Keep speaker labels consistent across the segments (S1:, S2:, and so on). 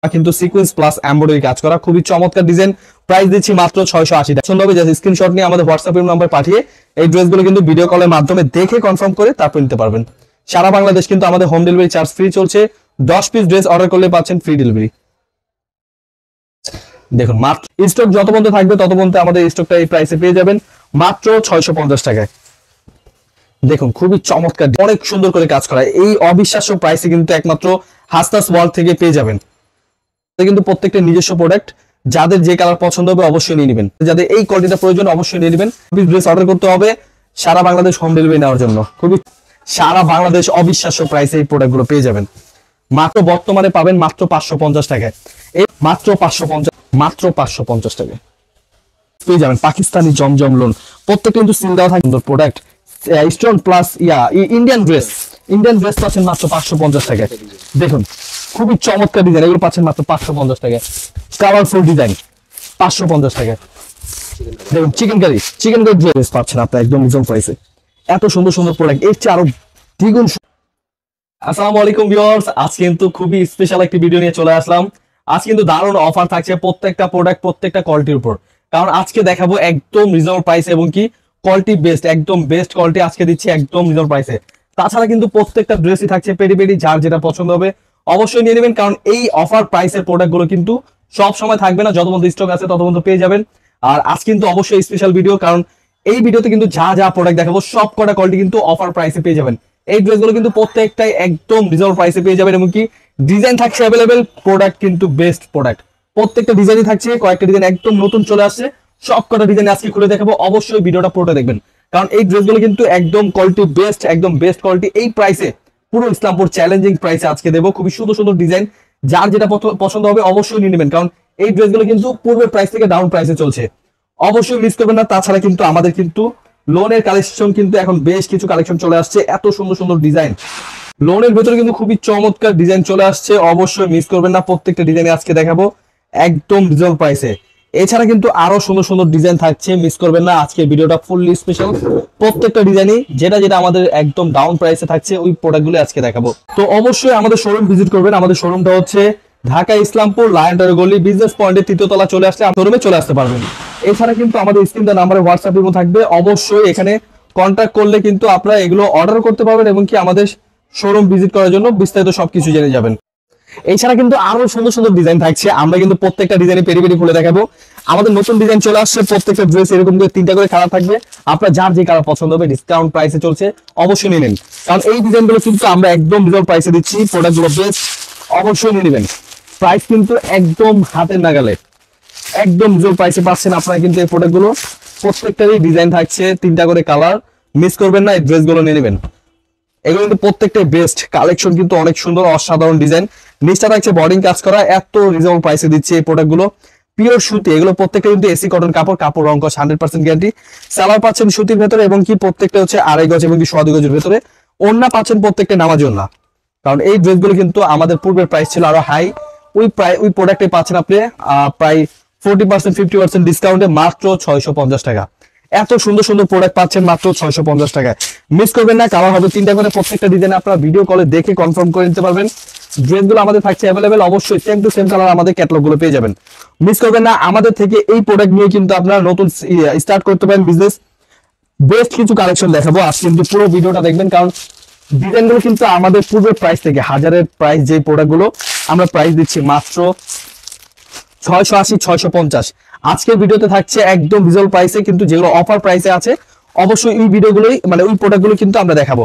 S1: কিন্তু sequence plus embroidery কাজ করা, খুবই চমৎকার ডিজাইন। প্রাইস দিচ্ছি মাত্র 680 টাকা। সুন্দর জাস্ট স্ক্রিনশট নিয়ে আমাদের হোয়াটসঅ্যাপ নাম্বার পাঠিয়ে এই ড্রেসগুলো কিন্তু ভিডিও কলের মাধ্যমে দেখে কনফার্ম করে তারপর নিতে পারবেন। সারা বাংলাদেশ কিন্তু আমাদের হোম ডেলিভারি চার্জ ফ্রি চলছে। 10 পিস ড্রেস অর্ডার করলে পাচ্ছেন ফ্রি ডেলিভারি। দেখুন মাত্র স্টক যত পর্যন্ত থাকবে তত পর্যন্ত আমাদের স্টকটা এই প্রাইসে পেয়ে যাবেন মাত্র 650 টাকায়। দেখুন খুবই চমৎকার, অনেক সুন্দর করে কাজ করা। এই অবিশ্বাস্য প্রাইসে কিন্তু একমাত্র হাসনাস ওয়ার্ল্ড থেকে পেয়ে যাবেন। কিন্তু প্রত্যেকটা নিজস্ব প্রোডাক্ট, যাদের যে কালার পছন্দ হবে অবশ্যই নিয়ে নেবেন, যাদের এই কোয়ালিটিটা প্রয়োজন অবশ্যই নিয়ে নেবেন। ড্রেস অর্ডার করতে হবে সারা বাংলাদেশ হোম ডেলিভারি নেওয়ার জন্য। খুবই সারা বাংলাদেশ অবিশ্বাস্য প্রাইসে এই প্রোডাক্টগুলো পেয়ে যাবেন। মাত্র বর্তমানে পাবেন মাত্র 550 টাকায়। এই মাত্র 550 টাকায় পেয়ে যাবেন পাকিস্তানি জমজম লোন। প্রত্যেকটা কিন্তু সিল দেওয়া থাকে product. Stone plus Indian dress পাচ্ছেন মাত্র 550 টাকায়। দেখুন খুবই চমৎকার ডিজাইন, এগুলো পাচ্ছেন মাত্র 550 টাকায়। কালারফুল ডিজাইন 550 টাকায়। দেখুন চিকেন কারি ড্রেস পাচ্ছেন আপনার একদম রিজনেবল প্রাইসে। এত সুন্দর সুন্দর প্রোডাক্ট, এর চেয়ে আরো দ্বিগুণ। আসসালামু আলাইকুম ভিউয়ার্স, আজ কিন্তু খুবই স্পেশাল একটি ভিডিও নিয়ে চলে আসলাম। আজ কিন্তু দারুণ অফার থাকছে প্রত্যেকটা প্রোডাক্ট, প্রত্যেকটা কোয়ালিটির উপর। কারণ আজকে দেখাবো একদম রিজনেবল প্রাইস এবং কি কোয়ালিটি বেস্ট, একদম বেস্ট কোয়ালিটি আজকে দিচ্ছি একদম রিজনেবল প্রাইসে। তাছাড়া কিন্তু প্রত্যেকটা ড্রেসই থাকছে পেডি পেডি, যার যেটা পছন্দ হবে অবশ্যই নিয়ে নেবেন। কারণ এই অফার প্রাইসের প্রোডাক্টগুলো কিন্তু সব সময় থাকবে না, যত পর্যন্ত স্টক আছে তত পর্যন্ত পেয়ে যাবেন। আর আজ কিন্তু অবশ্যই স্পেশাল ভিডিও, কারণ এই ভিডিওতে কিন্তু যা যা প্রোডাক্ট দেখাবো সব কটা কোয়ালিটি কিন্তু অফার প্রাইসে পেয়ে যাবেন। এই ড্রেসগুলো কিন্তু প্রত্যেকটাই একদম রিজনেবল প্রাইসে পেয়ে যাবেন এবং কি ডিজাইন থাকছে অ্যাভেলেবেল, প্রোডাক্ট কিন্তু বেস্ট প্রোডাক্ট। প্রত্যেকটা ডিজাইনই থাকছে, কয়েকটা ডিজাইন একদম নতুন চলে আসছে, সব কটা ডিজাইন আজকে খুলে দেখাবো। অবশ্যই ভিডিওটা পুরোটা দেখবেন, কারণ এই ড্রেসগুলো কিন্তু একদম কোয়ালিটি বেস্ট, একদম বেস্ট কোয়ালিটি। এই প্রাইসে পুরো ইসলামপুর চ্যালেঞ্জিং প্রাইসে আজকে দেবো। খুবই সুন্দর সুন্দর ডিজাইন, যার যেটা পছন্দ হবে অবশ্যই নিয়ে নেবেন, কারণ এই ড্রেসগুলো কিন্তু পূর্বের প্রাইস থেকে ডাউন প্রাইসে চলছে, অবশ্যই মিস করবেন না। তাছাড়া কিন্তু আমাদের কিন্তু লোনের কালেকশন কিন্তু এখন বেশ কিছু কালেকশন চলে আসছে, এত সুন্দর সুন্দর ডিজাইন লোনের ভেতরে কিন্তু খুবই চমৎকার ডিজাইন চলে আসছে, অবশ্যই মিস করবেন না। প্রত্যেকটা ডিজাইন আজকে দেখাবো একদম রিজনেবল প্রাইসে। এছাড়া কিন্তু আরো সুন্দর সুন্দর ডিজাইন থাকছে, মিস করবেন না। আজকে ভিডিওটা ফুললি স্পেশাল, প্রত্যেকটা ডিজাইনই যেটা যেটা আমাদের একদম ডাউন প্রাইসে থাকছে ওই প্রোডাক্টগুলো আজকে দেখাবো। তো অবশ্যই আমাদের শোরুম ভিজিট করবেন। আমাদের শোরুমটা হচ্ছে ঢাকা ইসলামপুর লায়নটার গলি বিজনেস পয়েন্টের 3য় তলা চলে আসলে শোরুমে চলে আসতে পারবেন। এছাড়া কিন্তু আমাদের স্ক্রিনটা নাম্বারে হোয়াটসঅ্যাপ ইমো থাকবে, অবশ্যই এখানে কন্ট্যাক্ট করলে কিন্তু আপনারা এগুলো অর্ডার করতে পারবেন এবং কি আমাদের শোরুম ভিজিট করার জন্য বিস্তারিত সবকিছু জেনে যাবেন। এছাড়া কিন্তু আরো সুন্দর সুন্দর ডিজাইন থাকছে, আমরা কিন্তু প্রত্যেকটা ডিজাইনে পেরি পেরি খুলে দেখাবো। আমাদের নতুন ডিজাইন চলে আসছে, প্রত্যেকটা ড্রেস এরকম করে 3টা করে কালার থাকবে। আপনার যার যে কালার পছন্দ হবে ডিসকাউন্ট প্রাইসে চলছে, অবশ্যই নিয়ে নেন, কারণ এই ডিজাইনগুলো কিন্তু আমরা একদম রিজনেবল প্রাইসে দিচ্ছি। প্রোডাক্টগুলো বেস্ট, অবশ্যই নিয়ে নেবেন। প্রাইস কিন্তু একদম হাতের নাগালে, একদম রিজনেবল প্রাইসে পাচ্ছেন আপনারা কিন্তু এই প্রোডাক্টগুলো। প্রত্যেকটারই ডিজাইন থাকছে 3টা করে কালার, মিস করবেন না, এই ড্রেসগুলো নিয়ে নেবেন। এগুলো কিন্তু প্রত্যেকটাই বেস্ট কালেকশন, কিন্তু অনেক সুন্দর অসাধারণ ডিজাইন। নিচটা থাকছে বর্ডিং কাজ করা, এত রিজনেবল প্রাইসে দিচ্ছে এই প্রোডাক্টগুলো। পিওর সুতি, এগুলো প্রত্যেকটা কিন্তু এসি কটন কাপড় রং কস 100% গ্যারান্টি। সালোয়ার পাচ্ছেন সুতির ভেতরে এবং কি প্রত্যেকটা হচ্ছে 2.5 গজ এবং কি 2.5 গজের ভেতরে। ওড়না পাচ্ছেন প্রত্যেকটা নামাজি ওড়না, কারণ এই ড্রেসগুলো কিন্তু আমাদের পূর্বের প্রাইস ছিল আরো হাই। ওই প্রোডাক্টে পাচ্ছেন আপনি প্রায় 40% 50% ডিসকাউন্টে মাত্র 650 টাকা। এত সুন্দর সুন্দর প্রোডাক্ট পাচ্ছেন মাত্র 650 টাকায়, মিস করবেন না। কালার হবে 3টা করে, প্রত্যেকটা ডিজাইন আপনারা ভিডিও কলে দেখে কনফার্ম করে নিতে পারবেন। ড্রেসগুলো আমাদের থাকছে অ্যাভেলেবেল, অবশ্যই সেম টু সেম কালার আমাদের ক্যাটালগুলো পেয়ে যাবেন, মিস করবেন না। আমাদের থেকে এই প্রোডাক্ট নিয়ে কিন্তু আপনারা নতুন স্টার্ট করতে পারেন বিজনেস। বেস্ট কিছু কালেকশন দেখাবো, আজ কিন্তু পুরো ভিডিওটা দেখবেন, কারণ ডিজাইনগুলো কিন্তু আমাদের পূর্বের প্রাইস থেকে হাজারের প্রাইস যে প্রোডাক্টগুলো আমরা প্রাইস দিচ্ছি মাত্র 680 650। আজকের ভিডিওতে থাকছে একদম রিজনেবল প্রাইসে, কিন্তু যেগুলো অফার প্রাইসে আছে অবশ্যই এই ভিডিওগুলোই মানে ওই প্রোডাক্টগুলো কিন্তু আমরা দেখাবো।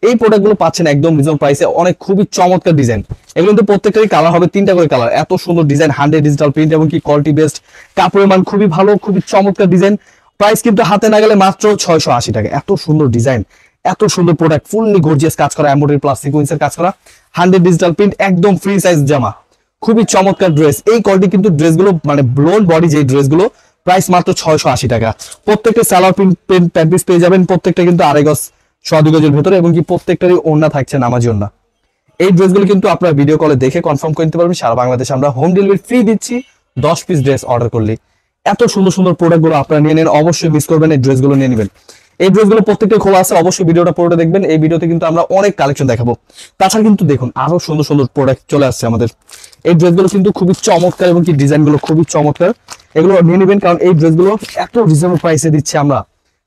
S1: এই প্রোডাক্টগুলো পাচ্ছেন একদম রিজনেবল প্রাইসে, অনেক খুবই চমৎকার ডিজাইন। এগুলো কিন্তু প্রত্যেকটারই কালার হবে 3টা করে কালার, এত সুন্দর ডিজাইন, 100 ডিজিটাল প্রিন্ট এবং কি কোয়ালিটি বেস্ট, কাপড়ের মান খুবই ভালো, খুবই চমৎকার ডিজাইন। প্রাইস কিন্তু হাতে না গেলে মাত্র 680 টাকা। এত সুন্দর ডিজাইন, এত সুন্দর প্রোডাক্ট, ফুললি গর্জিয়াস কাজ করা, এমব্রয়ডারি প্লাস সিকোয়েন্সের কাজ করা, 100 ডিজিটাল প্রিন্ট, একদম ফ্রি সাইজ জামা, খুবই চমৎকার ড্রেস। এই কোয়ালিটি কিন্তু ড্রেসগুলো মানে ব্লোন বডি যে ড্রেসগুলো প্রাইস মাত্র 680 টাকা। প্রত্যেকটা সালোয়ার প্রিন্ট প্যান্ট পিস পেয়ে যাবেন, প্রত্যেকটা কিন্তু 2.5 গজ 2.5 গজের ভেতরে এবং কি প্রত্যেকটারই ওড়না থাকছে নামাজি ওড়না। এই ড্রেসগুলো কিন্তু আপনারা ভিডিও কলে দেখে কনফার্ম করে নিতে পারবেন। সারা বাংলাদেশে আমরা হোম ডেলিভারি ফ্রি দিচ্ছি 10 পিস ড্রেস অর্ডার করলে। এত সুন্দর সুন্দর প্রোডাক্টগুলো আপনারা নিয়ে নেন, অবশ্যই মিস করবেন, এই ড্রেসগুলো নিয়ে নেবেন। এই ড্রেসগুলো প্রত্যেকটা খোলা আছে, অবশ্যই ভিডিওটা পুরোটা দেখবেন। এই ভিডিওতে কিন্তু আমরা অনেক কালেকশন দেখাবো। তাছাড়া কিন্তু দেখুন আরো সুন্দর সুন্দর প্রোডাক্ট চলে আসছে আমাদের। এই ড্রেসগুলো কিন্তু খুবই চমৎকার এবং কি ডিজাইনগুলো খুবই চমৎকার। এগুলো নিয়ে নেবেন, কারণ এই ড্রেসগুলো এত রিজনেবল প্রাইসে দিচ্ছি আমরা,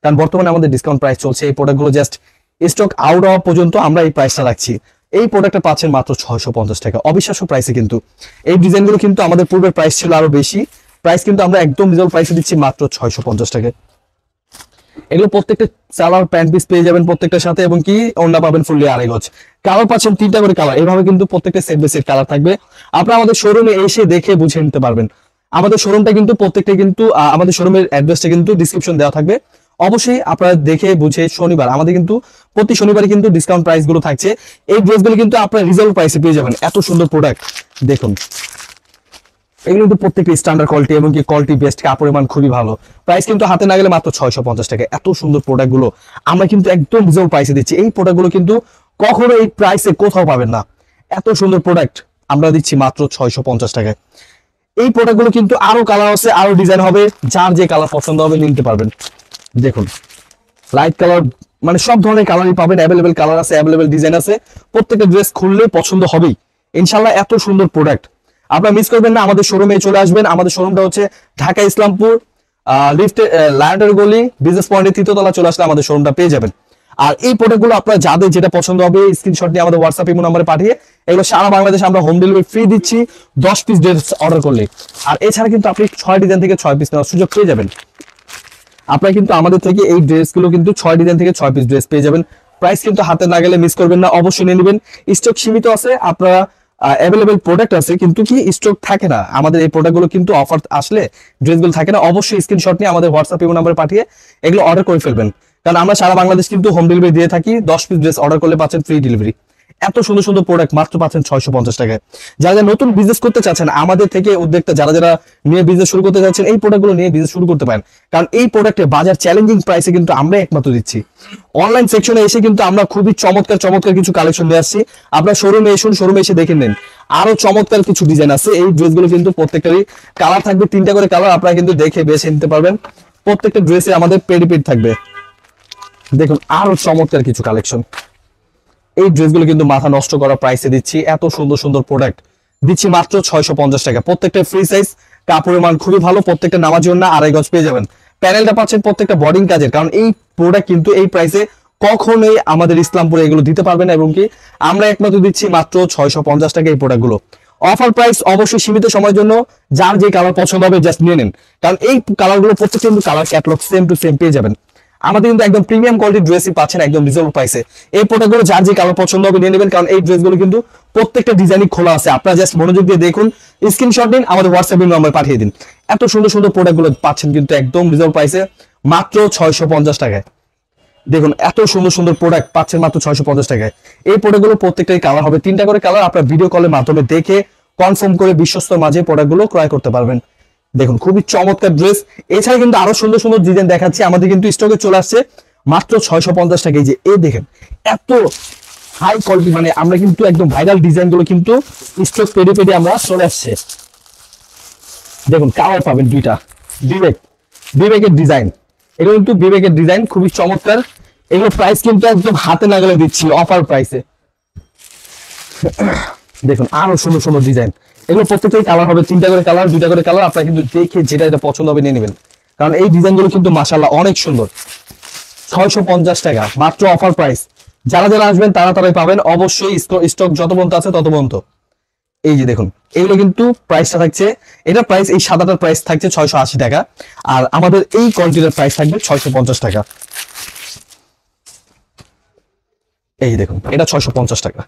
S1: কারণ বর্তমানে আমাদের ডিসকাউন্ট প্রাইস চলছে। এই প্রোডাক্টগুলো জাস্ট স্টক আউট হওয়া পর্যন্ত আমরা এই প্রাইসটা রাখছি। এই প্রোডাক্টটা পাচ্ছেন মাত্র 650 টাকা, অবিশ্বাস্য প্রাইসে। কিন্তু এই ডিজাইনগুলো কিন্তু আমাদের পূর্বের প্রাইস ছিল আরো বেশি, প্রাইস কিন্তু আমরা একদম রিজনেবল প্রাইসে দিচ্ছি মাত্র 650 টাকা। এগুলো প্রত্যেকটা সালোয়ার প্যান্ট পিস পেয়ে যাবেন প্রত্যেকটার সাথে, এবং কি ওড়না পাবেন ফুললি আড়াই গজ। কালার পাচ্ছেন 3টা করে কালার, এইভাবে কিন্তু প্রত্যেকটা সেট বাই সেট কালার থাকবে। আপনারা আমাদের শোরুমে এসে দেখে বুঝে নিতে পারবেন। আমাদের শোরুমটা কিন্তু প্রত্যেকটা কিন্তু আমাদের শোরুমের অ্যাড্রেসটা কিন্তু ডিসক্রিপশন দেওয়া থাকবে, অবশ্যই আপনারা দেখে বুঝে। শনিবার আমাদের কিন্তু প্রতি শনিবারে কিন্তু ডিসকাউন্ট প্রাইস গুলো থাকছে। এই ড্রেসগুলো কিন্তু আপনারা রিজনেবল প্রাইসে পেয়ে যাবেন। এত সুন্দর প্রোডাক্ট দেখুন, এগুলো কিন্তু প্রত্যেকটা স্ট্যান্ডার্ড কোয়ালিটি এবং কি কোয়ালিটি বেস্ট, কাপড়ের মান খুবই ভালো। প্রাইস কিন্তু হাতে না গেলে মাত্র 650 টাকা। এত সুন্দর প্রোডাক্ট গুলো আমরা কিন্তু একদম রিজনেবল প্রাইসে দিচ্ছি। এই প্রোডাক্ট গুলো কিন্তু কখনো এই প্রাইসে কোথাও পাবেন না। এত সুন্দর প্রোডাক্ট আমরা দিচ্ছি মাত্র 650 টাকায়। এই প্রোডাক্ট গুলো কিন্তু আরো কালার আছে, আরো ডিজাইন হবে, যার যে কালার পছন্দ হবে নিতে পারবেন। দেখুন লাইট কালার, মানে সব ধরনের কালারই পাবেন, অ্যাভেলেবেল কালার আছে, অ্যাভেলেবেল ডিজাইন আছে। প্রত্যেকটা ড্রেস খুললে পছন্দ হবেই ইনশাল্লাহ। এত সুন্দর প্রোডাক্ট আপনারা মিস করবেন না। আমাদের শোরুমে চলে আসবেন। আমাদের শোরুমটা হচ্ছে ঢাকা ইসলামপুর লিফটে লায়নের গলি বিজনেস পয়েন্টের 3য় তলা চলে আসলে আমাদের শোরুমটা পেয়ে যাবেন। আর এই প্রোডাক্টগুলো আপনার যাদের যেটা পছন্দ হবে স্ক্রিনশট নিয়ে আমাদের হোয়াটসঅ্যাপ ইমো নম্বরে পাঠিয়ে, এগুলো সারা বাংলাদেশে আমরা হোম ডেলিভারি ফ্রি দিচ্ছি 10 পিস ড্রেস অর্ডার করলে। আর এছাড়া কিন্তু আপনি 6 ডিজাইন থেকে 6 পিস নেওয়ার সুযোগ পেয়ে যাবেন। আপনারা কিন্তু আমাদের থেকে এই ড্রেসগুলো কিন্তু 6 ডিজাইন থেকে 6 পিস ড্রেস পেয়ে যাবেন। প্রাইস কিন্তু হাতে না গেলে মিস করবেন না, অবশ্যই নিয়ে নেবেন। স্টক সীমিত আছে, আপনারা অ্যাভেলেবেল প্রোডাক্ট আছে, কিন্তু কি স্টক থাকে না। আমাদের এই প্রোডাক্টগুলো কিন্তু অফার আসলে ড্রেসগুলো থাকে না। অবশ্যই স্ক্রিনশট নিয়ে আমাদের হোয়াটসঅ্যাপ ইমো নাম্বারে পাঠিয়ে এগুলো অর্ডার করে ফেলবেন, কারণ আমরা সারা বাংলাদেশ কিন্তু হোম ডেলিভারি দিয়ে থাকি। 10 পিস ড্রেস অর্ডার করলে পাচ্ছেন ফ্রি ডেলিভারি। এত সুন্দর সুন্দর প্রোডাক্ট মাত্র পাচ্ছেন 650 টাকায়। যারা যারা নতুন বিজনেস করতে চাচ্ছেন, আমাদের থেকে উদ্যোক্তা যারা যারা নিয়ে বিজনেস শুরু করতে চাচ্ছেন, এই প্রোডাক্টগুলো নিয়ে বিজনেস শুরু করতে পারেন, কারণ এই প্রোডাক্টে বাজার চ্যালেঞ্জিং প্রাইসে কিন্তু আমরা একমাত্র দিচ্ছি। অনলাইন সেকশনে এসে কিন্তু আমরা খুবই চমৎকার চমৎকার কিছু কালেকশন নিয়ে আসছি। আপনারা শোরুমে এসুন, শোরুমে এসে দেখে নেন, আরো চমৎকার কিছু ডিজাইন আছে। এই ড্রেসগুলো কিন্তু প্রত্যেকটারই কালার থাকবে 3টা করে কালার, আপনারা কিন্তু দেখে বেছে নিতে পারবেন। প্রত্যেকটা ড্রেসে আমাদের পেডিপেড থাকবে। দেখুন আরো চমৎকার কিছু কালেকশন। এই ড্রেসগুলো কিন্তু মাথা নষ্ট করা প্রাইসে দিচ্ছি। এত সুন্দর সুন্দর প্রোডাক্ট দিচ্ছি মাত্র 650 টাকা। প্রত্যেকটা ফ্রি সাইজ, কাপড়ের মান খুবই ভালো। প্রত্যেকটা নামাজি ওড়না আড়াই গজ পেয়ে যাবেন। প্যানেলটা পাচ্ছেন প্রত্যেকটা বডিং কাজের, কারণ এই প্রোডাক্ট কিন্তু এই প্রাইসে কখনোই আমাদের ইসলামপুরে এগুলো দিতে পারবেন না, এবং কি আমরা একমাত্র দিচ্ছি মাত্র 650 টাকা এই প্রোডাক্টগুলো। অফার প্রাইস অবশ্যই সীমিত সময়ের জন্য, যার যে কালার পছন্দ হবে জাস্ট নিয়ে নেন, কারণ এই কালারগুলো প্রত্যেকটা কিন্তু colour catalogue same to same পেয়ে যাবেন। আমাদের কিন্তু একদম প্রিমিয়াম কোয়ালিটির ড্রেসই পাচ্ছেন একদম রিজনেবল প্রাইসে। এই প্রোডাক্টগুলো যার যে কালার পছন্দ হবে নিয়ে নেবেন, কারণ এই ড্রেসগুলো কিন্তু প্রত্যেকটা ডিজাইনই খোলা আছে। আপনারা জাস্ট মনোযোগ দিয়ে দেখুন, স্ক্রিনশট দিন, আমাদের হোয়াটসঅ্যাপ নম্বর পাঠিয়ে দিন। এত সুন্দর সুন্দর প্রোডাক্টগুলো পাচ্ছেন কিন্তু একদম রিজনেবল প্রাইসে মাত্র 650 টাকায়। দেখুন এত সুন্দর সুন্দর প্রোডাক্ট পাচ্ছেন মাত্র 650 টাকায়। এই প্রোডাক্টগুলো প্রত্যেকটাই কালার হবে 3টা করে কালার। আপনারা ভিডিও কলের মাধ্যমে দেখে কনফার্ম করে বিশ্বস্ত মাঝে প্রোডাক্টগুলো ক্রয় করতে পারবেন। দেখুন খুবই চমৎকার ড্রেস। এছাড়া কিন্তু আরো সুন্দর সুন্দর ডিজাইন দেখাচ্ছি, আমাদের কিন্তু স্টকে চলে আসছে মাত্র 650 টাকা। এই যে দেখেন এত হাই কোয়ালিটি, মানে আমরা কিন্তু একদম ভাইরাল ডিজাইন গুলো কিন্তু স্টক পেডে পেডে আমরা চলে আসছে। দেখুন কালার পাবেন 2টা, বিবেকের ডিজাইন। এগুলো কিন্তু বিবেকের ডিজাইন খুবই চমৎকার। এগুলো প্রাইস কিন্তু একদম হাতে নাগালে দিচ্ছি অফার প্রাইসে। দেখুন আরো সুন্দর সুন্দর ডিজাইন। এগুলো প্রত্যেকটাই কালার হবে 3টা করে কালার, 2টা করে কালার। আপনারা কিন্তু দেখে যেটা পছন্দ হবে নিয়ে নেবেন, কারণ এই ডিজাইনগুলো কিন্তু মাশাআল্লাহ অনেক সুন্দর। 650 টাকা মাত্র অফার প্রাইস। যারা যারা আসবেন তারা তারাই পাবেন। অবশ্যই স্টক যত পর্যন্ত আছে তত পর্যন্ত। এই যে দেখুন এগুলো কিন্তু প্রাইসটা থাকছে, এটা প্রাইস এই সাদাটার প্রাইস থাকছে 680 টাকা, আর আমাদের এই কোয়ালিটির প্রাইস থাকবে 650 টাকা। এই দেখুন এটা 650 টাকা।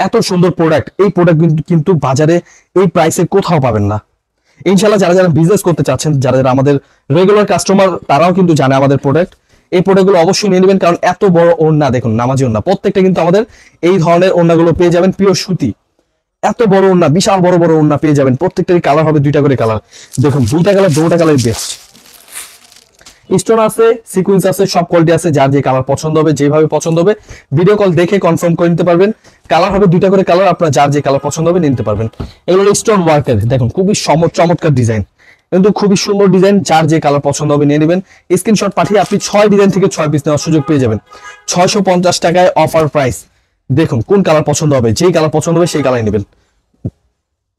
S1: এত সুন্দর প্রোডাক্ট, এই প্রোডাক্ট কিন্তু বাজারে এই প্রাইসে কোথাও পাবেন না। ইনশাআল্লাহ যারা যারা বিজনেস করতে চাচ্ছেন, যারা যারা আমাদের রেগুলার কাস্টমার, তারাও কিন্তু জানে আমাদের প্রোডাক্ট। এই প্রোডাক্টগুলো অবশ্যই নিয়ে নেবেন, কারণ এত বড় ওড়না দেখুন, নামাজি ওড়না। প্রত্যেকটা কিন্তু আমাদের এই ধরনের ওড়নাগুলো পেয়ে যাবেন পিওর সুতি। এত বড় ওড়না, বিশাল বড় বড় ওড়না পেয়ে যাবেন। প্রত্যেকটারই কালার হবে 2টা করে কালার। দেখুন 2টা কালার, 2টা কালার বেস্ট। স্টোন আছে, সিকোয়েন্স আছে, সব কোয়ালিটি আছে। যার যে কালার পছন্দ হবে, যেভাবে পছন্দ হবে ভিডিও কল দেখে কনফার্ম করে নিতে পারবেন। কালার হবে 2টা করে কালার, আপনার যার যে কালার পছন্দ হবে নিতে পারবেন। এগুলো স্টোন ওয়ার্কের, দেখুন খুবই চমৎকার ডিজাইন। কিন্তু খুবই সুন্দর ডিজাইন, যার যে কালার পছন্দ হবে নিয়ে নেবেন। স্ক্রিনশট পাঠিয়ে আপনি 6 ডিজাইন থেকে 6 পিস নেওয়ার সুযোগ পেয়ে যাবেন 650 টাকায় অফার প্রাইস। দেখুন কোন কালার পছন্দ হবে, যেই কালার পছন্দ হবে সেই কালার নেবেন।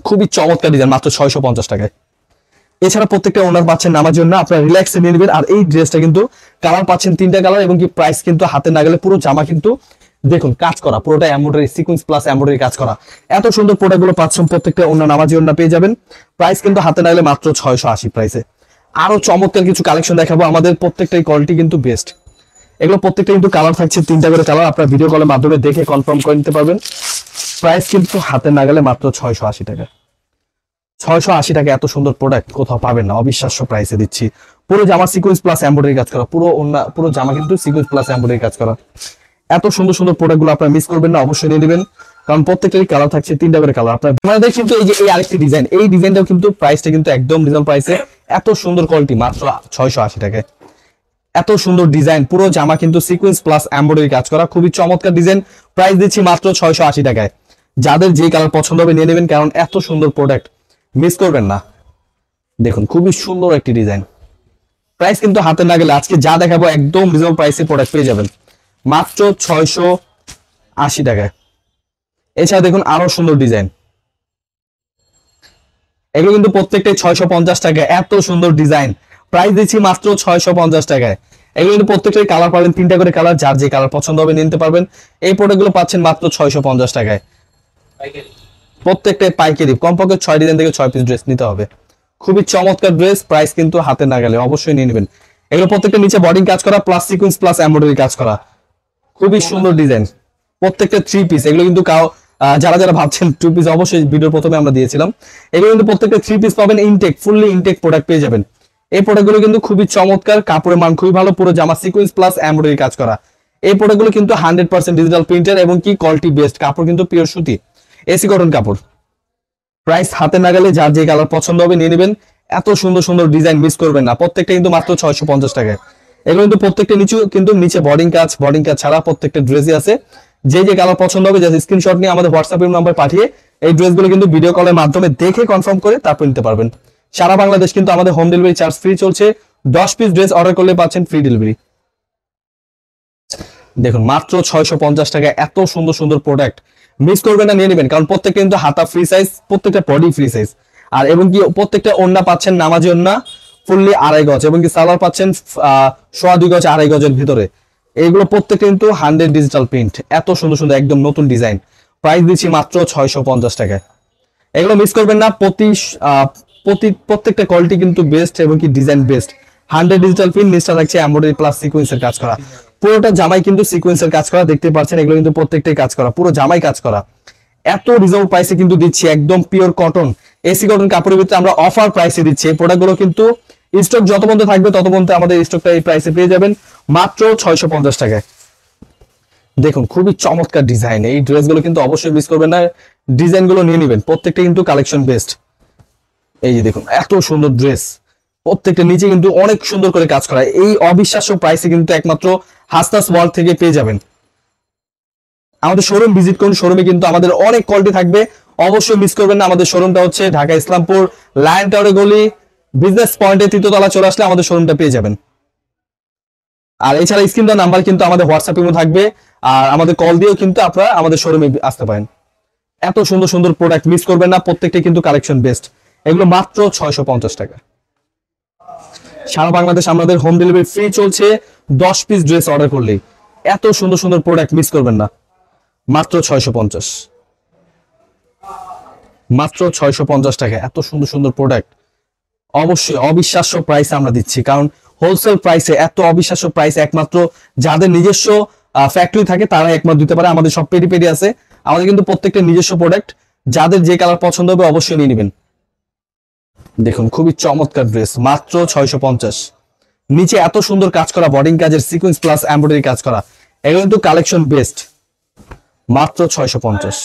S1: খুবই চমৎকার ডিজাইন, মাত্র 650 টাকায়। এছাড়া প্রত্যেকটা ওনার পাচ্ছেন নামার জন্য, আপনারা রিল্যাক্সে নিয়ে নেবেন। আর এই ড্রেসটা কিন্তু কালার পাচ্ছেন 3টা কালার, এবং কি প্রাইস কিন্তু হাতে না গেলে পুরো জামা কিন্তু দেখুন কাজ করা, পুরোটা এমব্রয়ডারি সিকোয়েন্স প্লাস এমব্রয়ডারি কাজ করা। এত সুন্দর প্রোডাক্ট গুলো পাচ্ছেন প্রত্যেকটা ওনার নামাজি ওনা পেয়ে যাবেন। প্রাইস কিন্তু হাতে না গেলে মাত্র 680 প্রাইসে। আরো চমৎকার কিছু কালেকশন দেখাবো, আমাদের প্রত্যেকটাই কোয়ালিটি কিন্তু বেস্ট। এগুলো প্রত্যেকটা কিন্তু কালার থাকছে 3টা করে কালার, আপনারা ভিডিও কলের মাধ্যমে দেখে কনফার্ম করে নিতে পারবেন। প্রাইস কিন্তু হাতে না গেলে মাত্র 680 টাকা। 680 টাকা এত সুন্দর প্রোডাক্ট কোথাও পাবেন না, অবিশ্বাস্য প্রাইসে দিচ্ছি। পুরো জামা সিকোয়েন্স প্লাস এমব্রয়ডারি কাজ করা, পুরো জামা কিন্তু সিকোয়েন্স প্লাস এমব্রয়ডারি কাজ করা। এত সুন্দর সুন্দর প্রোডাক্ট গুলো আপনারা মিস করবেন না, অবশ্যই নিয়ে নেবেন, কারণ প্রত্যেকটারই কালার থাকছে 3টা করে কালার। আপনার আমাদের কিন্তু এই যে এই আরেকটি ডিজাইন, এই ডিজাইনটাও কিন্তু প্রাইসটা কিন্তু একদম রিজনেবল প্রাইসে, এত সুন্দর কোয়ালিটি, মাত্র 680 টাকায়। এত সুন্দর ডিজাইন, পুরো জামা কিন্তু সিকোয়েন্স প্লাস এমব্রয়ডারি কাজ করা, খুবই চমৎকার ডিজাইন। প্রাইস দিচ্ছি মাত্র 680 টাকায়। যাদের যে কালার পছন্দ হবে নিয়ে নেবেন, কারণ এত সুন্দর প্রোডাক্ট মিস করবেন না। দেখুন খুবই সুন্দর একটি ডিজাইন। প্রাইস কিন্তু হাতে না গেলে আজকে যা দেখাবো একদম রিজনেবল প্রাইসে প্রোডাক্ট পেয়ে যাবেন মাত্র 680 টাকায়। এছাড়া দেখুন আরো সুন্দর ডিজাইন, এগুলো কিন্তু প্রত্যেকটাই 650 টাকা। এত সুন্দর ডিজাইন, প্রাইস দিচ্ছি মাত্র 650 টাকায়। এগুলো কিন্তু প্রত্যেকটাই কালার পাবেন 3টা করে কালার, যার যে কালার পছন্দ হবে নিতে পারবেন। এই প্রোডাক্টগুলো পাচ্ছেন মাত্র 650 টাকায়। প্রত্যেকটাই পাইকারি, কমপক্ষে 6 ডিজাইন থেকে 6 পিস ড্রেস নিতে হবে। খুবই চমৎকার ড্রেস, প্রাইস কিন্তু হাতে না গেলে অবশ্যই নিয়ে নেবেন। এগুলো প্রত্যেকটা নিচে বডিং কাজ করা প্লাস সিকোয়েন্স প্লাস এমব্রয়ডারি কাজ করা, খুবই সুন্দর ডিজাইন। প্রত্যেকটা 3 পিস, এগুলো কিন্তু যারা যারা ভাবছেন 2 পিস, অবশ্যই ভিডিওর প্রথমে আমরা দিয়েছিলাম। এগুলো কিন্তু প্রত্যেকটা 3 পিস পাবেন, ইনটেক ফুললি ইনটেক প্রোডাক্ট পেয়ে যাবেন। এই প্রোডাক্টগুলো কিন্তু খুবই চমৎকার, কাপড়ের মান খুবই ভালো, পুরো জামা সিকোয়েন্স প্লাস এমব্রয়ডারি কাজ করা। এই প্রোডাক্টগুলো কিন্তু 100% ডিজিটাল প্রিন্টার এবং কি কোয়ালিটি বেস্ট, কাপড় কিন্তু পিওর সুতি এসি কটন কাপড়। প্রাইস হাতে না গেলে যার যে কালার পছন্দ হবে নিয়ে নেবেন। এত সুন্দর সুন্দর ডিজাইন মিস করবেন না, প্রত্যেকটা কিন্তু মাত্র 650 টাকায়। এগুলো কিন্তু প্রত্যেকটা নিচে বোর্ডিং কাজ ছাড়া প্রত্যেকটা ড্রেসই আছে। যে যে কালার পছন্দ হবে জাস্ট স্ক্রিনশট নিয়ে আমাদের হোয়াটসঅ্যাপ নাম্বার পাঠিয়ে এই ড্রেসগুলো কিন্তু ভিডিও কলের মাধ্যমে দেখে কনফার্ম করে তারপর নিতে পারবেন। সারা বাংলাদেশ কিন্তু আমাদের হোম ডেলিভারি চার্জ ফ্রি চলছে। 10 পিস ড্রেস অর্ডার করলে পাচ্ছেন ফ্রি ডেলিভারি। দেখুন মাত্র 650 টাকা, এত সুন্দর সুন্দর প্রোডাক্ট মিস করবেন না, নিয়ে নেবেন, কারণ প্রত্যেকটা কিন্তু হাতা ফ্রি সাইজ, প্রত্যেকটা বডি ফ্রি সাইজ। আর এবং কি প্রত্যেকটা ওন্না পাচ্ছেন নামাজি ওন্না ফুললি 2.5 গজ, এবং কি সালোয়ার পাচ্ছেন 2.5 গজ 2.5 গজের ভিতরে। এইগুলো প্রত্যেকটা কিন্তু 100 ডিজিটাল প্রিন্ট, এত সুন্দর সুন্দর একদম নতুন ডিজাইন। প্রাইস দিচ্ছি মাত্র 650 টাকায়। এগুলো মিস করবেন না, প্রত্যেকটা কোয়ালিটি কিন্তু বেস্ট এবং কি ডিজাইন বেস্ট। 100 ডিজিটাল প্রিন্ট, নিচটা থাকছে এমব্রয়ডারি প্লাস সিকোয়েন্সের কাজ করা। পুরোটা জামাই কিন্তু সিকোয়েন্সের কাজ করা, দেখতে পাচ্ছেন এগুলো কিন্তু প্রত্যেকটাই কাজ করা, পুরো জামাই কাজ করা। এত রিজনেবল প্রাইসে কিন্তু দিচ্ছি, একদম পিওর কটন এসি কটন কাপড়ের ভিতরে আমরা অফার প্রাইসে দিচ্ছি। এই প্রোডাক্টগুলো কিন্তু স্টক যত পর্যন্ত থাকবে তত পর্যন্ত আমাদের স্টকটা এই প্রাইসে পেয়ে যাবেন মাত্র 650 টাকায়। দেখুন খুবই চমৎকার ডিজাইন, এই ড্রেসগুলো কিন্তু অবশ্যই মিস করবেন না, ডিজাইনগুলো নিয়ে নেবেন, প্রত্যেকটা কিন্তু কালেকশন বেস্ট। এই যে দেখুন এত সুন্দর ড্রেস, প্রত্যেকটা নিচে কিন্তু অনেক সুন্দর করে কাজ করা। এই অবিশ্বাস্য প্রাইসে কিন্তু একমাত্র হাসনাস ওয়ার্ল্ড থেকে পেয়ে যাবেন। আমাদের শোরুম ভিজিট করুন, শোরুমে কিন্তু আমাদের অনেক কোয়ালিটি থাকবে, অবশ্যই মিস করবেন না। আমাদের শোরুমটা হচ্ছে ঢাকা ইসলামপুর লায়ন টাওয়ারের গলি বিজনেস পয়েন্টের 3য় তলা, চলে আসলে আমাদের শোরুমটা পেয়ে যাবেন। আর এছাড়া স্ক্রিন দেওয়া নাম্বার কিন্তু আমাদের হোয়াটসঅ্যাপে থাকবে, আর আমাদের কল দিয়েও কিন্তু আপনারা আমাদের শোরুমে আসতে পারেন। এত সুন্দর সুন্দর প্রোডাক্ট মিস করবেন না, প্রত্যেকটা কিন্তু কালেকশন বেস্ট। এগুলো মাত্র 650 টাকা। সারা বাংলাদেশ আমাদের হোম ডেলিভারি ফ্রি চলছে 10 পিস ড্রেস অর্ডার করলেই। এত সুন্দর সুন্দর প্রোডাক্ট মিস করবেন না, মাত্র 650, মাত্র 650 টাকা। এত সুন্দর সুন্দর প্রোডাক্ট অবশ্যই অবিশ্বাস্য প্রাইসে আমরা দিচ্ছি, কারণ হোলসেল প্রাইসে এত অবিশ্বাস্য প্রাইসে একমাত্র যাদের নিজস্ব ফ্যাক্টরি থাকে তারাই একমাত্র দিতে পারে। আমাদের সব পেডি পেডি আছে, আমাদের কিন্তু প্রত্যেকটা নিজস্ব প্রোডাক্ট, যাদের যে কালার পছন্দ হবে অবশ্যই নিয়ে নেবেন। দেখুন খুবই চমৎকার ড্রেস, মাত্র 650। নিচে এত সুন্দর কাজ করা, বডিং কাজের সিকোয়েন্স প্লাস এমব্রয়ডারি কাজ করা, এগুলো কিন্তু কালেকশন বেস্ট, মাত্র 650।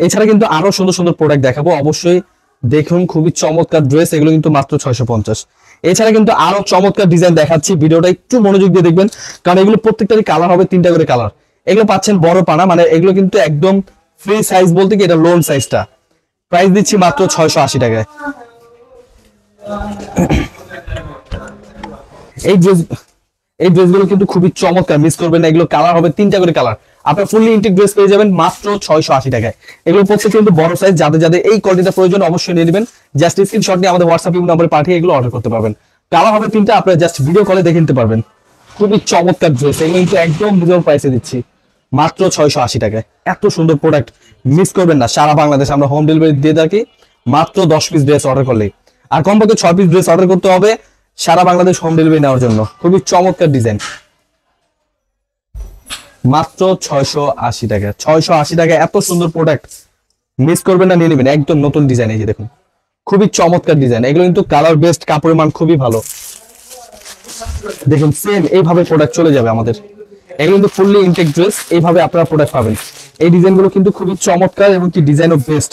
S1: এছাড়া কিন্তু আরো সুন্দর সুন্দর প্রোডাক্ট দেখাবো, অবশ্যই দেখুন খুবই চমৎকার ড্রেস, এগুলো কিন্তু মাত্র 650। এছাড়া কিন্তু আরো চমৎকার ডিজাইন দেখাচ্ছি, ভিডিওটা একটু মনোযোগ দিয়ে দেখবেন, কারণ এগুলো প্রত্যেকটারই কালার হবে 3টা করে কালার। এগুলো পাচ্ছেন বড় পানা, মানে এগুলো কিন্তু একদম ফ্রি সাইজ, বলতে কি এটা লোন সাইজটা। প্রাইস দিচ্ছি মাত্র 680 টাকায়। এই ড্রেসগুলো কিন্তু খুবই চমৎকার, মিস করবেন না। এগুলো কালার হবে 3টা করে কালার। আপনার ফুললি ইনটেক ড্রেস পেয়ে যাবেন মাত্র 680 টাকায়। এগুলো প্রত্যেকটা কিন্তু বড় সাইজ, যাদের এই কোয়ালিটিটা প্রয়োজন অবশ্যই নিয়ে নেবেন। জাস্ট স্ক্রিনশট নিয়ে আমাদের হোয়াটসঅ্যাপ নম্বরে পাঠিয়ে এগুলো অর্ডার করতে পারবেন। কালার হবে 3টা, আপনারা জাস্ট ভিডিও কলে দেখে নিতে পারবেন। খুবই চমৎকার ড্রেস, এগুলো কিন্তু একদম রিজনেবল প্রাইসে দিচ্ছি মাত্র 680 টাকায়। এত সুন্দর প্রোডাক্ট, মিস করবেন না। সারা বাংলাদেশ আমরা হোম ডেলিভারি দিয়ে থাকি মাত্র 10 পিস ড্রেস অর্ডার করলেই। আর কমপক্ষে 6 পিস ড্রেস অর্ডার করতে হবে সারা বাংলাদেশ হোম ডেলিভারি নেওয়ার জন্য। খুবই চমৎকার ডিজাইন, মাত্র 680 টাকা। 680 টাকা, এত সুন্দর প্রোডাক্ট, মিস করবেন না, নিয়ে নেবেন। একদম নতুন ডিজাইন, এই যে দেখুন খুবই চমৎকার ডিজাইন। এগুলো কিন্তু কালার বেস্ট, কাপড়ের মান খুবই ভালো। দেখুন সেম এইভাবে প্রোডাক্ট চলে যাবে আমাদের। এগুলো কিন্তু ফুললি ইনটেক ড্রেস, এইভাবে আপনারা প্রোডাক্ট পাবেন। এই ডিজাইনগুলো কিন্তু খুবই চমৎকার এবং কি ডিজাইনও বেস্ট,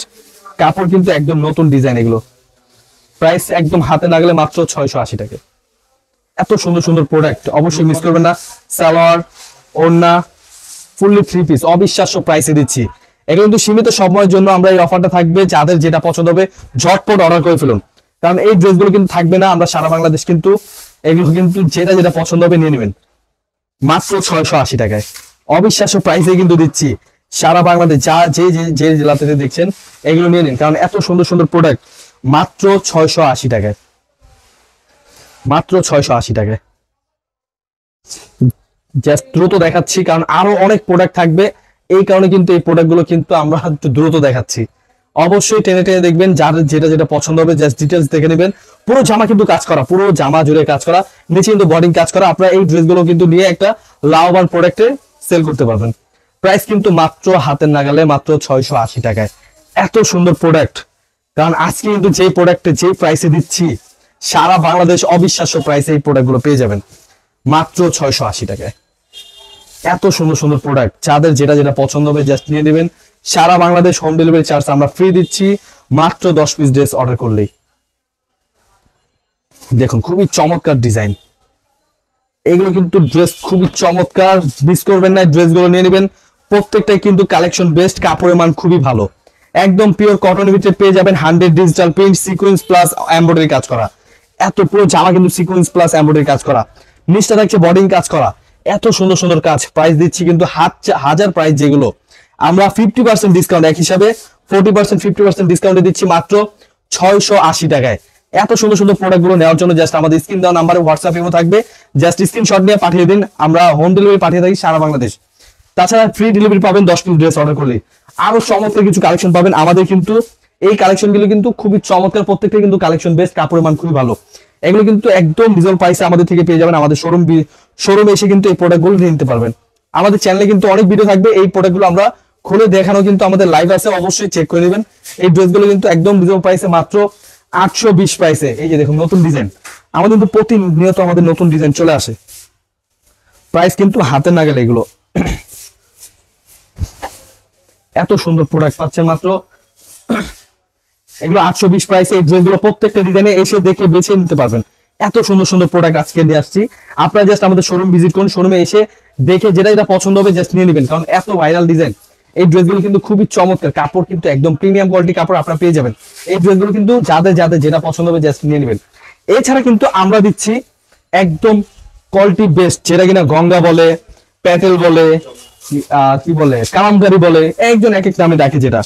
S1: কাপড় কিন্তু একদম নতুন ডিজাইন। এগুলো প্রাইস একদম হাতে না গেলে মাত্র 680 টাকা। এত সুন্দর সুন্দর প্রোডাক্ট, অবশ্যই মিস করবেন না। সালোয়ার, ওড়না, ফুললি 3 পিস অবিশ্বাস্য প্রাইসে দিচ্ছি। এগুলো কিন্তু সীমিত সময়ের জন্য আমরা এই অফারটা থাকবে। যাদের যেটা পছন্দ হবে ঝটপট অর্ডার করে ফেলুন, কারণ এই ড্রেসগুলো কিন্তু থাকবে না। আমরা সারা বাংলাদেশ কিন্তু এগুলো কিন্তু যেটা পছন্দ হবে নিয়ে নেবেন মাত্র 680 টাকায়। অবিশ্বাস্য প্রাইসে কিন্তু দিচ্ছি সারা বাংলাদেশ। যে জেলাতে দেখছেন এগুলো নিয়ে নিন, কারণ এত সুন্দর সুন্দর প্রোডাক্ট মাত্র 680 টাকায়। মাত্র 680 টাকায়। জাস্ট দ্রুত দেখাচ্ছি কারণ আরো অনেক প্রোডাক্ট থাকবে, এই কারণে কিন্তু এই প্রোডাক্টগুলো কিন্তু আমরা একটু দ্রুত দেখাচ্ছি। অবশ্যই টেনে টেনে দেখবেন, যাদের যেটা পছন্দ হবে জাস্ট ডিটেলস দেখে নেবেন। পুরো জামা কিন্তু কাজ করা, পুরো জামা জুড়ে কাজ করা, নিচে কিন্তু বডিং কাজ করা। আপনারা এই ড্রেসগুলো কিন্তু নিয়ে একটা লাভবান প্রোডাক্টে সেল করতে পারবেন। প্রাইস কিন্তু মাত্র হাতের নাগালে, মাত্র 680 টাকায়। এত সুন্দর প্রোডাক্ট, কারণ আজকে কিন্তু যে প্রোডাক্টে যে প্রাইসে দিচ্ছি সারা বাংলাদেশ অবিশ্বাস্য প্রাইসে এই প্রোডাক্টগুলো পেয়ে যাবেন মাত্র 680 টাকায়। এত সুন্দর সুন্দর প্রোডাক্ট, যাদের যেটা পছন্দ হবে জাস্ট নিয়ে নেবেন। সারা বাংলাদেশ হোম ডেলিভারি চার্জ আমরা ফ্রি দিচ্ছি মাত্র 10 পিস ড্রেস অর্ডার করলেই। দেখুন খুবই চমৎকার ডিজাইন, এগুলো কিন্তু ড্রেস খুবই চমৎকার, মিস করবেন না। ড্রেসগুলো নিয়ে নেবেন, প্রত্যেকটাই কিন্তু কালেকশন বেস্ট, কাপড়ের মান খুবই ভালো। একদম পিওর কটনের ভিতরে পেয়ে যাবেন 100 digital print, sequence plus embroidery কাজ করা। এত পুরো জামা কিন্তু সিকোয়েন্স প্লাস এমব্রয়ডারি কাজ করা, নিচটা থাকছে বডিং কাজ করা। এত সুন্দর সুন্দর কাজ। প্রাইস দিচ্ছি কিন্তু হাজার প্রাইস, যেগুলো আমরা 50% ডিসকাউন্ট এক হিসাবে 40% 50% ডিসকাউন্টে দিচ্ছি মাত্র 680 টাকায়। এত সুন্দর সুন্দর প্রোডাক্ট গুলো নেওয়ার জন্য জাস্ট আমাদের স্ক্রিন দেওয়া নাম্বারে হোয়াটসঅ্যাপ ইমো থাকবে, জাস্ট স্ক্রিনশট নিয়ে পাঠিয়ে দিন। আমরা হোম ডেলিভারি পাঠিয়ে থাকি সারা বাংলাদেশ। তাছাড়া ফ্রি ডেলিভারি পাবেন 10 পিস ড্রেস অর্ডার করলে। আরো চমৎকার কিছু কালেকশন পাবেন আমাদের, কিন্তু এই কালেকশন গুলো কিন্তু খুবই চমৎকার, প্রত্যেকটা কিন্তু কালেকশন বেস্ট, কাপড়ের মান খুবই ভালো। এগুলো কিন্তু একদম রিজনেবল প্রাইসে আমাদের থেকে পেয়ে যাবেন। আমাদের শোরুমে এসে কিন্তু এই প্রোডাক্ট গুলো নিতে পারবেন। আমাদের চ্যানেলে কিন্তু অনেক ভিডিও থাকবে, এই প্রোডাক্ট গুলো আমরা খুলে দেখানো কিন্তু আমাদের লাইভ আছে, অবশ্যই চেক করে নেবেন। এই ড্রেসগুলো কিন্তু একদম রিজনেবল প্রাইসে মাত্র 820 প্রাইসে। এই যে দেখুন নতুন ডিজাইন, আমাদের কিন্তু প্রতিনিয়ত আমাদের নতুন ডিজাইন চলে আসে। প্রাইস কিন্তু হাতে না গেলে এগুলো। এত সুন্দর প্রোডাক্ট পাচ্ছেন মাত্র এগুলো 820 প্রাইসে। এই ড্রেসগুলো প্রত্যেকটা ডিজাইনে এসে দেখে বেছে নিতে পারবেন। এত সুন্দর সুন্দর প্রোডাক্ট আজকে নিয়ে আসছি। আপনারা জাস্ট আমাদের শোরুম ভিজিট করুন, শোরুমে এসে দেখে যেটা পছন্দ হবে জাস্ট নিয়ে নেবেন, কারণ এত ভাইরাল ডিজাইন। এই ড্রেসগুলো কিন্তু খুবই চমৎকার, কাপড় কিন্তু একদম প্রিমিয়াম কোয়ালিটি কাপড় আপনারা পেয়ে যাবেন। এই ড্রেসগুলো কিন্তু যাদের যেটা পছন্দ হবে জাস্ট নিয়ে নেবেন। এছাড়া কিন্তু আমরা দিচ্ছি একদম কোয়ালিটি বেস্ট, যেটা কিনা গঙ্গা বলে, প্যাটেল বলে, কি বলে, কালামকারী বলে, একজন এক এক নামে ডাকে। যেটা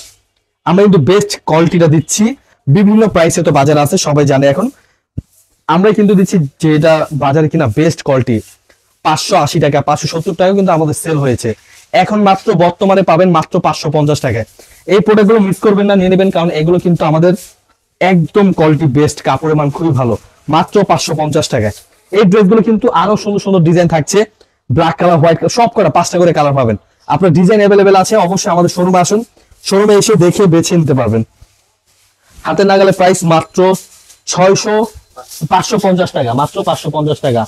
S1: আমরা কিন্তু বেস্ট কোয়ালিটিটা দিচ্ছি। বিভিন্ন প্রাইসে তো বাজার আছে, সবাই জানে। এখন আমরা কিন্তু দিচ্ছি যেটা বাজারে কিনা বেস্ট কোয়ালিটি 580 টাকা, 570 টাকা কিন্তু আমাদের সেল হয়েছে। এখন মাত্র বর্তমানে পাবেন মাত্র 550 টাকায়। এই প্রোডাক্টগুলো মিস করবেন না, নিয়ে নেবেন, কারণ এগুলো কিন্তু আমাদের একদম কোয়ালিটি বেস্ট, কাপড়ের মান খুবই ভালো, মাত্র 550 টাকায়। এই ড্রেসগুলো কিন্তু আরো সুন্দর সুন্দর ডিজাইন থাকছে, ব্ল্যাক কালার, হোয়াইট কালার, সব করা 5টা করে কালার পাবেন। আপনার ডিজাইন অ্যাভেলেবেল আছে, অবশ্যই আমাদের শোরুমে আসুন, শোরুমে এসে দেখে বেছে নিতে পারবেন। হাতে নাগালে প্রাইস মাত্র 550 টাকা, মাত্র 550 টাকা।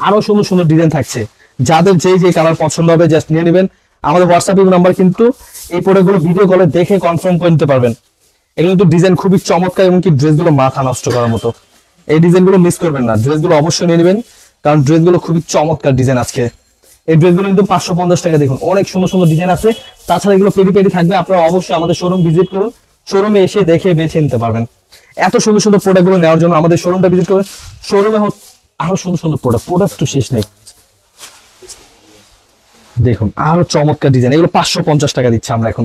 S1: আরো সুন্দর সুন্দর ডিজাইন থাকছে, যাদের যে কালার পছন্দ হবে জাস্ট নিয়ে নেবেন। আমাদের হোয়াটসঅ্যাপ নাম্বার কিন্তু এই প্রোডাক্টগুলো ভিডিও কলে দেখে কনফার্ম করে নিতে পারবেন। এগুলো কিন্তু ডিজাইন খুবই চমৎকার এবং কি ড্রেসগুলো মাথা নষ্ট করার মতো। এই ডিজাইনগুলো মিস করবেন না, ড্রেসগুলো অবশ্যই নিয়ে নেবেন, কারণ ড্রেসগুলো খুবই চমৎকার ডিজাইন আজকে। এই ড্রেসগুলো কিন্তু 550 টাকা। দেখুন অনেক সুন্দর সুন্দর ডিজাইন আছে। তাছাড়া এগুলো পেডি থাকবে, আপনারা অবশ্যই আমাদের শোরুম ভিজিট করুন, শোরুমে এসে দেখে বেছে নিতে পারবেন। এত সুন্দর সুন্দর প্রোডাক্ট গুলো নেওয়ার জন্য আমাদের শোরুমটা ভিজিট করবেন। শোরুমে আরো সুন্দর সুন্দর প্রোডাক্ট তো শেষ নেই। দেখুন আরো চমৎকার ডিজাইন, এগুলো 550 টাকা দিচ্ছে আমরা এখন,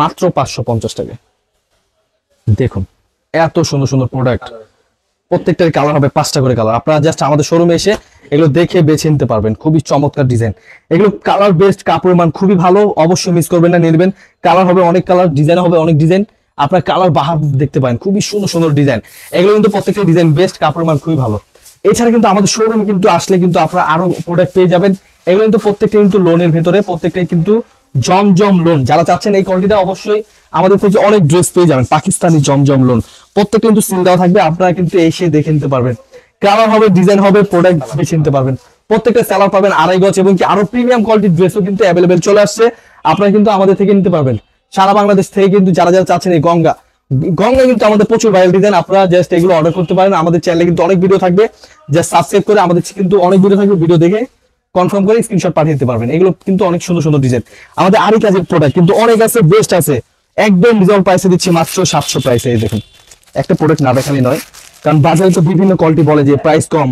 S1: মাত্র 550 টাকা। দেখুন এত সুন্দর সুন্দর প্রোডাক্ট, প্রত্যেকটার কালার হবে 5টা করে কালার। আপনারা জাস্ট আমাদের শোরুমে এসে এগুলো দেখে বেছে নিতে পারবেন। খুবই চমৎকার ডিজাইন, এগুলো কালার বেস্ট, কাপড়ের মান খুবই ভালো, অবশ্যই মিস করবেন না, নিয়ে নেবেন। কালার হবে অনেক কালার, ডিজাইন হবে অনেক ডিজাইন, আপনার কালার বাহার দেখতে পারেন, খুবই সুন্দর সুন্দর ডিজাইন। এগুলো কিন্তু প্রত্যেকটা ডিজাইন বেস্ট, কাপড়ের মান খুবই ভালো। এছাড়া কিন্তু আমাদের শোরুমে কিন্তু আসলে কিন্তু আপনারা আরো প্রোডাক্ট পেয়ে যাবেন। এগুলো কিন্তু প্রত্যেকটা কিন্তু লোনের ভেতরে, প্রত্যেকটাই কিন্তু জমজম লোন। যারা চাচ্ছেন এই কোয়ালিটিটা, অবশ্যই আমাদের থেকে অনেক ড্রেস পেয়ে যাবেন, পাকিস্তানি জমজম লোন, প্রত্যেকটা কিন্তু সিল দেওয়া থাকবে, আপনারা কিন্তু এসে দেখে নিতে পারবেন। কালার হবে, ডিজাইন হবে, প্রোডাক্ট বেছে নিতে পারবেন। প্রত্যেকটা সেলার পাবেন 2.5 গজ, এবং কি আরো প্রিমিয়াম কোয়ালিটির ড্রেসও কিন্তু অ্যাভেলেবেল চলে আসছে, আপনারা কিন্তু আমাদের থেকে নিতে পারবেন। সারা বাংলাদেশ থেকে কিন্তু যারা যারা চাচ্ছেন, এই গঙ্গা কিন্তু আমাদের প্রচুর ভাইরাল ডিজাইন, আপনারা জাস্ট এগুলো অর্ডার করতে পারেন। আমাদের চ্যানেলে কিন্তু অনেক ভিডিও থাকবে, জাস্ট সাবস্ক্রাইব করে আমাদের কিন্তু অনেক ভিডিও থাকবে, ভিডিও দেখে কনফার্ম করে স্ক্রিনশট পাঠিয়ে দিতে পারবেন। এগুলো কিন্তু অনেক সুন্দর সুন্দর ডিজাইন, আমাদের আরই কাজের প্রোডাক্ট কিন্তু অনেক আছে, বেস্ট আছে, একদম রিজনেবল প্রাইসে দিচ্ছি, মাত্র 700 প্রাইসে। এই দেখুন একটা প্রোডাক্ট না দেখালি নয়, কারণ বাজারে তো বিভিন্ন কোয়ালিটি বলে যে প্রাইস কম,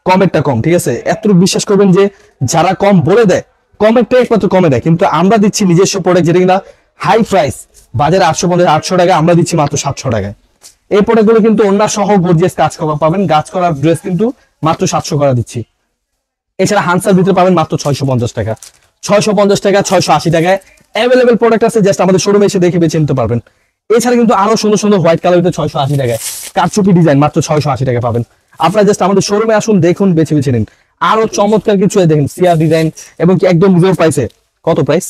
S1: কমেরটা কম, ঠিক আছে? এতটুকু বিশ্বাস করবেন যে যারা কম বলে দেয়, কমেরটা একমাত্র কমে দেয়, কিন্তু আমরা দিচ্ছি নিজস্ব প্রোডাক্ট, যেটা কিনা হাই প্রাইস, বাজারে 850-800 টাকা, আমরা দিচ্ছি মাত্র 700 টাকায়। এই প্রোডাক্টগুলো কিন্তু অন্য সহ গর্জিয়াস কাজ করা পাবেন, কাজ করার ড্রেস কিন্তু মাত্র 700 করা দিচ্ছি। এছাড়া হানসার ভিতরে পাবেন মাত্র 650 টাকা, 650 টাকা, 680 টাকায় অ্যাভেলেবেল প্রোডাক্ট আছে, জাস্ট আমাদের শোরুমে এসে দেখে বেছে নিতে পারবেন। এছাড়া কিন্তু আরো সুন্দর সুন্দর হোয়াইট কালার ভিতরে 680 টাকায় কারচুপি ডিজাইন মাত্র 680 টাকা পাবেন। আপনারা জাস্ট আমাদের শোরুমে আসুন, দেখুন, বেছে বেছে নিন। আরো চমৎকার কিছু দেখেন, সিআর ডিজাইন, এবং কি একদম রিজনেবল প্রাইসে। কত প্রাইস?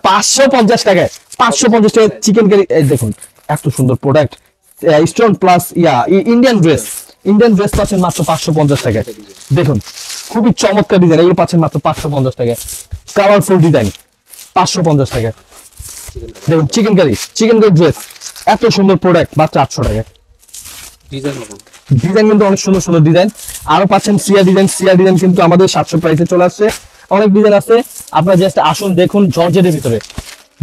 S1: 550 টাকায়, 550 টাকায় চিকেন কারি। দেখুন এত সুন্দর product, stone plus Indian dress পাচ্ছেন মাত্র 550 টাকায়। দেখুন খুবই চমৎকার ডিজাইন, এগুলো পাচ্ছেন মাত্র 550 টাকায়। কালারফুল ডিজাইন 550 টাকায়। দেখুন চিকেন কারি ড্রেস, এত সুন্দর প্রোডাক্ট মাত্র 800 টাকায়। ডিজাইন কিন্তু অনেক সুন্দর সুন্দর ডিজাইন, আরো পাচ্ছেন সিআর ডিজাইন কিন্তু আমাদের 700 প্রাইসে চলে আসছে। অনেক ডিজাইন আছে, আপনারা জাস্ট আসুন, দেখুন। জর্জেটের ভিতরে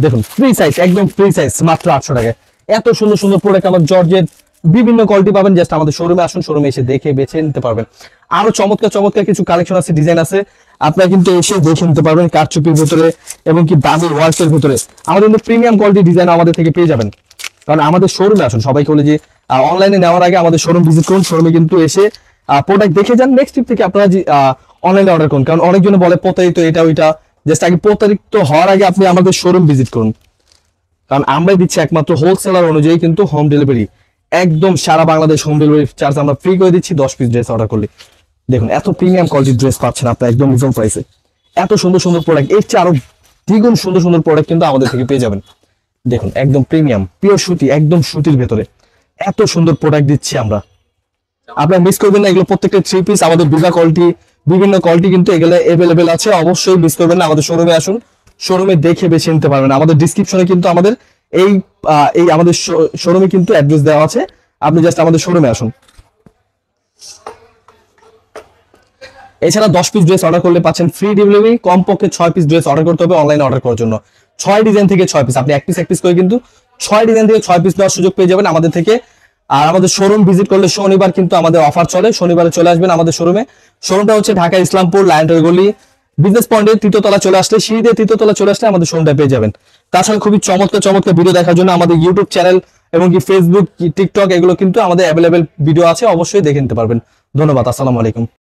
S1: দেখুন ফ্রি সাইজ, একদম ফ্রি সাইজ, মাত্র 800 টাকায়। এত সুন্দর সুন্দর প্রোডাক্ট আমার জর্জেট বিভিন্ন কোয়ালিটি পাবেন, জাস্ট আমাদের শোরুমে আসুন, শোরুমে এসে দেখে বেছে নিতে পারবেন। আরো চমৎকার চমৎকার কিছু কালেকশন আছে, ডিজাইন আছে, আপনারা কিন্তু এসে দেখে নিতে পারবেন। কারচুপির ভিতরে এবং কি দামি ওয়ার্কের ভিতরে আমাদের কিন্তু প্রিমিয়াম কোয়ালিটি ডিজাইন আমাদের থেকে পেয়ে যাবেন। কারণ আমাদের শোরুমে আসুন, সবাইকে বলে যে অনলাইনে নেওয়ার আগে আমাদের শোরুম ভিজিট করুন, শোরুমে কিন্তু এসে প্রোডাক্ট দেখে যান, নেক্সট ট্রিপ থেকে আপনারা অনলাইনে অর্ডার করুন। কারণ অনেকজন বলে প্রতারিত এটা ওইটা, জাস্ট আগে প্রতারিত হওয়ার আগে আপনি আমাদের শোরুম ভিজিট করুন, কারণ আমরাই দিচ্ছি একমাত্র হোলসেলার অনুযায়ী কিন্তু হোম ডেলিভারি, একদম সারা বাংলাদেশ হোম ডেলিভারি চার্জ আমরা ফ্রি করে দিচ্ছি 10 পিস ড্রেস অর্ডার করলে। দেখুন এত প্রিমিয়াম কোয়ালিটির ড্রেস পাচ্ছেন আপনারা একদম রিজনেবল প্রাইসে। এত সুন্দর সুন্দর প্রোডাক্ট, এর চেয়ে আরো দ্বিগুণ সুন্দর সুন্দর প্রোডাক্ট কিন্তু আমাদের থেকে পেয়ে যাবেন। দেখুন একদম প্রিমিয়াম পিওর সুতি, একদম সুতির ভেতরে এত সুন্দর প্রোডাক্ট দিচ্ছি আমরা, আপনারা মিস করবেন না। এগুলো প্রত্যেকটা 3 পিস, আমাদের বিভিন্ন কোয়ালিটি কিন্তু এগুলো অ্যাভেলেবেল আছে, অবশ্যই মিস করবেন না। আমাদের শোরুমে আসুন, শোরুমে দেখে বেছে নিতে পারবেন। আমাদের ডিসক্রিপশনে কিন্তু আমাদের এই আমাদের শোরুমে কিন্তু অ্যাড্রেস দেওয়া আছে, আপনি জাস্ট আমাদের শোরুমে আসুন। এছাড়া 10 পিস ড্রেস অর্ডার করলে পাচ্ছেন ফ্রি ডেলিভারি। কমপক্ষে 6 পিস ড্রেস অর্ডার করতে হবে অনলাইনে অর্ডার করার জন্য। 6 ডিজাইন থেকে 6 পিস, আপনি এক পিস করে কিন্তু 6 ডিজাইন থেকে 6 পিস দেওয়ার সুযোগ পেয়ে যাবেন আমাদের থেকে। আর আমাদের শোরুম ভিজিট করলে শনিবার কিন্তু আমাদের অফার চলে, শনিবারে চলে আসবেন আমাদের শোরুমে। শোরুমটা হচ্ছে ঢাকা ইসলামপুর লায়ন্টের গলি বিজনেস পয়েন্টের 3য় তলা চলে আসলে, সিঁড়িতে 3য় তলা চলে আসলে আমাদের শোরুমটা পেয়ে যাবেন। তাছাড়া খুবই চমৎকার চমৎকার ভিডিও দেখার জন্য আমাদের ইউটিউব চ্যানেল এবং কি ফেসবুক, টিকটক, এগুলো কিন্তু আমাদের অ্যাভেলেবেল ভিডিও আছে, অবশ্যই দেখে নিতে পারবেন। ধন্যবাদ, আসসালামু আলাইকুম।